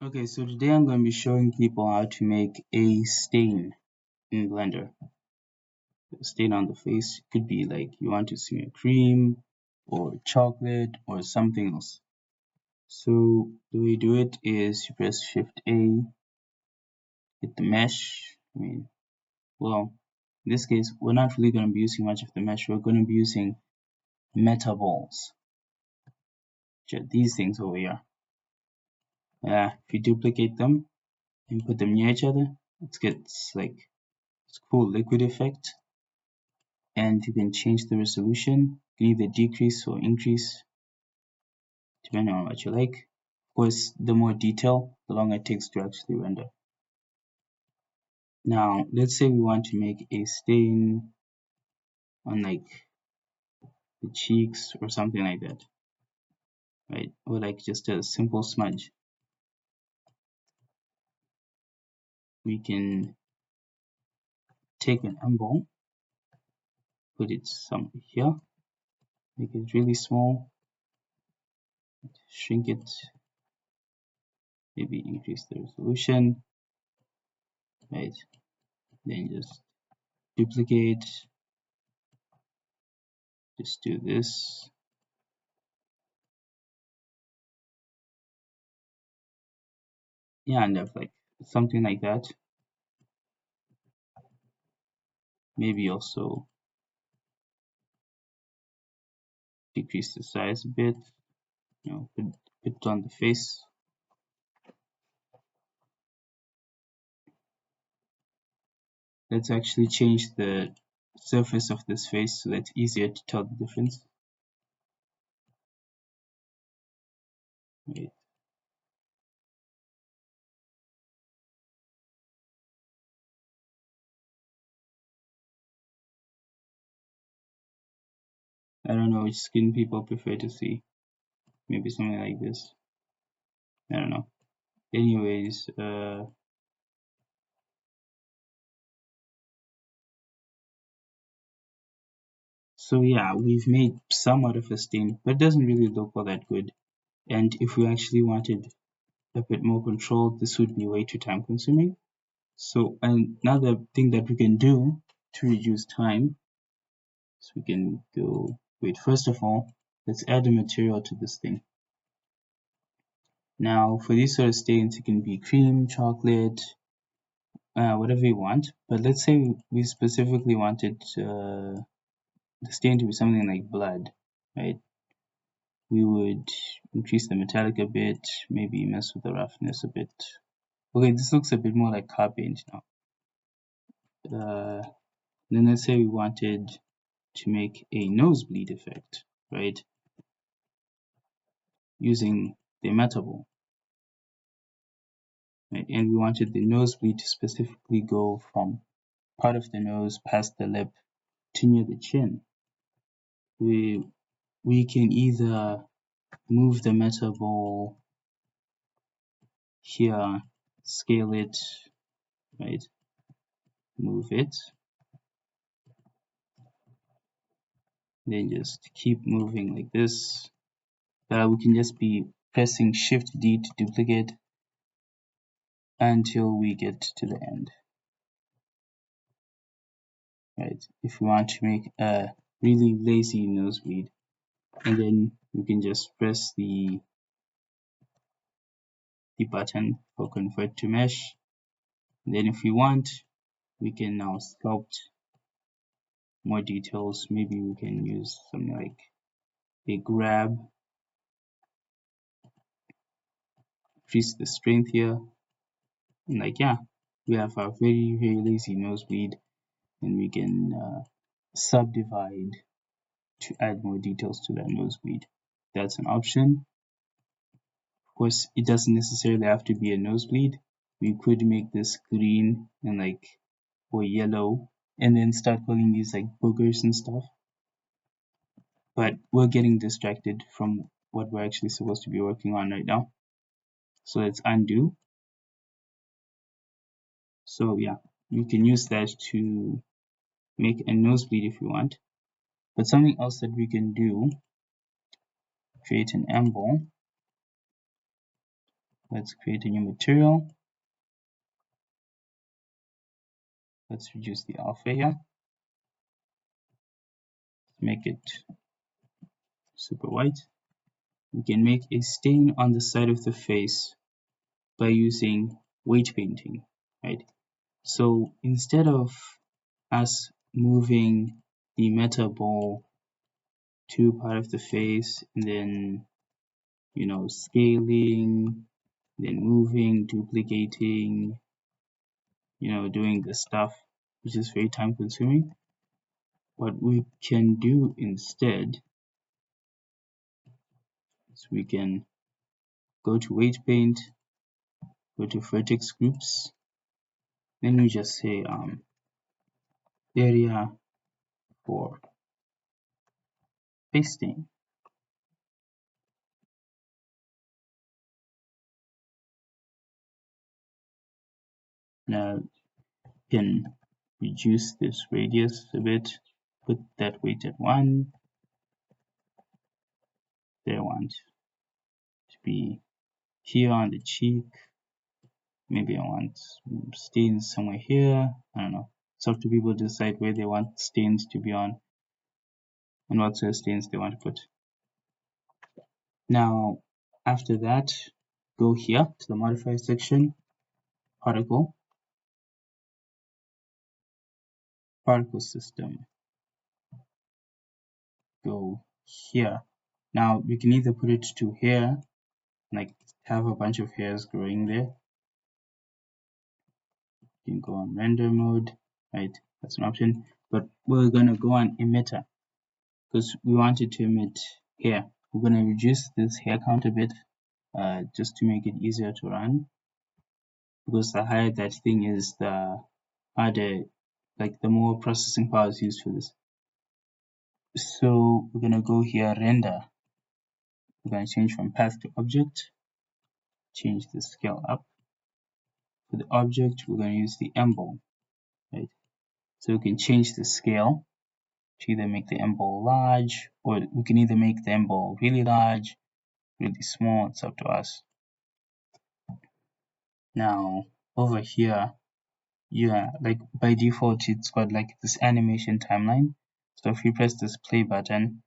Okay, so today I'm going to be showing people how to make a stain in Blender. A stain on the face could be like you want to smear cream or chocolate or something else. So the way you do it is you press Shift A, hit the mesh. Well, in this case, we're not really going to be using much of the mesh. We're going to be using Metaballs, which are these things over here. If you duplicate them and put them near each other, it gets like this cool liquid effect. And you can change the resolution. You can either decrease or increase depending on what you like. Of course, the more detail, the longer it takes to actually render. Now, let's say we want to make a stain on like the cheeks or something like that, right? Or like just a simple smudge. We can take an eyeball, put it somewhere here, make it really small, shrink it, maybe increase the resolution, right? Then just duplicate, just do this. Yeah, and have like something like that. Maybe also decrease the size a bit, put it on the face. Let's actually change the surface of this face so that's easier to tell the difference. Right. I don't know which skin people prefer to see. Maybe something like this. I don't know. Anyways, so yeah, we've made somewhat of a stain, but it doesn't really look all that good. And if we actually wanted a bit more control, this would be way too time consuming. So another thing that we can do to reduce time, so we can go, first of all, let's add a material to this thing. Now for these sort of stains, it can be cream, chocolate, whatever you want. But let's say we specifically wanted the stain to be something like blood, right? We would increase the metallic a bit, maybe mess with the roughness a bit. Okay, this looks a bit more like car paint now. Then let's say we wanted to make a nosebleed effect, right? Using the Metaball, right? And we wanted the nosebleed to specifically go from part of the nose past the lip to near the chin. We can either move the Metaball here, scale it, right? Move it. Then just keep moving like this. We can just be pressing Shift D to duplicate until we get to the end. Right? If we want to make a really lazy nosebleed, and then we can just press the button for convert to mesh. And then if we want, we can now sculpt more details. Maybe we can use something like a grab, increase the strength here, and like, yeah, we have a very, very lazy nosebleed, and we can subdivide to add more details to that nosebleed. That's an option. Of course, it doesn't necessarily have to be a nosebleed. We could make this green and like, or yellow, and then start calling these like boogers and stuff. But we're getting distracted from what we're actually supposed to be working on right now. So let's undo. So yeah, you can use that to make a nosebleed if you want. But something else that we can do, create an eyeball Let's create a new material. Let's reduce the alpha here. Make it super white. We can make a stain on the side of the face by using weight painting, right? So instead of us moving the meta ball to part of the face and then, scaling, then moving, duplicating, doing the stuff, which is very time consuming, what we can do instead is we can go to weight paint, go to vertex groups, then we just say area for pasting. Now you can reduce this radius a bit, put that weight at 1. There I want to be here on the cheek. Maybe I want stains somewhere here. I don't know. It's up to people to decide where they want stains to be on and what sort of stains they want to put. Now, after that, go here to the modify section, particle system. Go here. Now, we can either put it to here, like have a bunch of hairs growing there. You can go on render mode, right? That's an option. But we're going to go on emitter because we want it to emit here. We're going to reduce this hair count a bit just to make it easier to run, because the higher that thing is, the harder, like the more processing power is used for this. So we're going to go here, render. We're going to change from path to object, change the scale up. For the object, we're going to use the M ball, right? So we can change the scale to either make the M ball large, or we can either make the M ball really large, really small. It's up to us. Now over here, like by default, it's got like this animation timeline. So if you press this play button,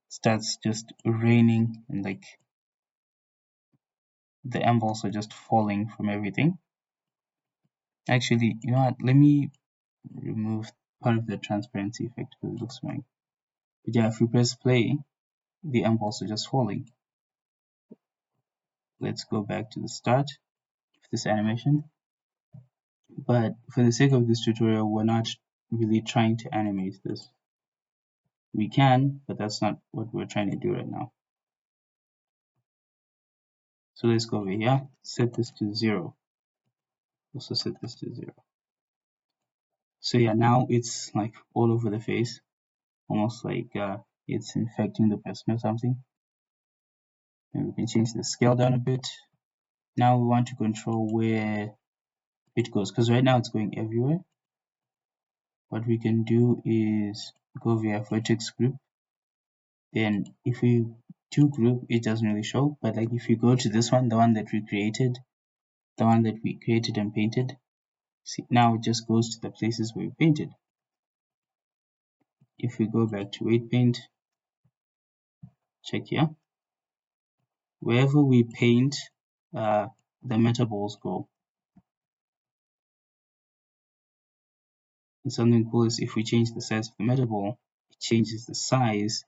starts just raining and like the M balls are just falling from everything. Actually, you know what? Let me remove part of the transparency effect because it looks annoying. But yeah, if we press play, the M balls are just falling. Let's go back to the start of this animation. But for the sake of this tutorial, we're not really trying to animate this. We can, but that's not what we're trying to do right now. So let's go over here, set this to 0. Also set this to 0. So yeah, now it's like all over the face, almost like it's infecting the person or something. And we can change the scale down a bit. Now we want to control where it goes, because right now it's going everywhere. What we can do is go via vertex group. Then if we do group, it doesn't really show, but like if you go to this one, the one that we created, and painted, see, now it just goes to the places where we painted. If we go back to weight paint, check here, wherever we paint, the metaballs go. And something cool is if we change the size of the metaball, it changes the size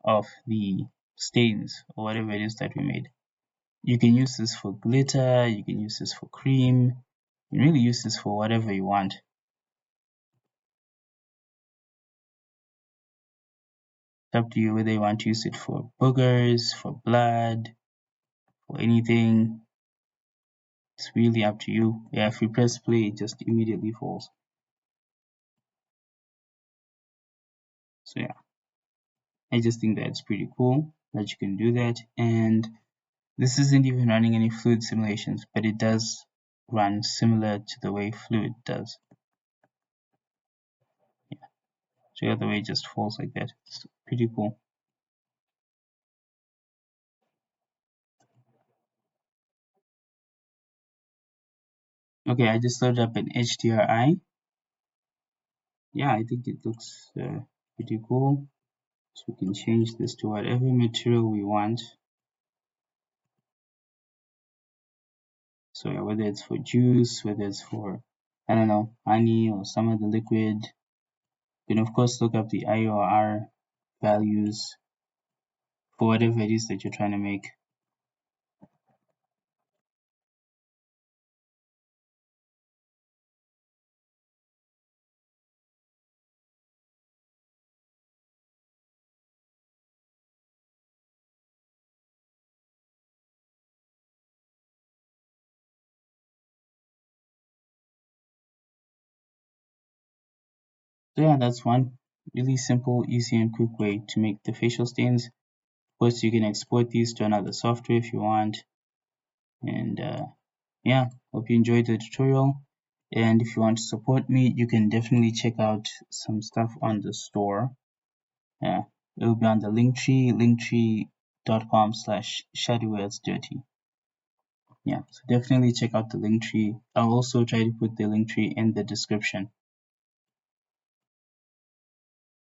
of the stains or whatever it is that we made. You can use this for glitter, you can use this for cream, you can really use this for whatever you want. It's up to you whether you want to use it for boogers, for blood, for anything. It's really up to you. Yeah, if you press play, it just immediately falls. So yeah, I just think that it's pretty cool that you can do that. And this isn't even running any fluid simulations, but it does run similar to the way fluid does. Yeah, so yeah, the way it just falls like that. It's pretty cool. Okay, I just loaded up an HDRI. Yeah, I think it looks pretty cool. So we can change this to whatever material we want. So yeah, whether it's for juice, whether it's for, I don't know, honey or some other liquid. You can of course look up the IOR values for whatever it is that you're trying to make. So yeah, that's one really simple, easy, and quick way to make the facial stains. Of course, you can export these to another software if you want. And yeah, hope you enjoyed the tutorial. And if you want to support me, you can definitely check out some stuff on the store. Yeah, it will be on the linktree.com/shadywhereitsdirty. Yeah, so definitely check out the link tree. I'll also try to put the link tree in the description.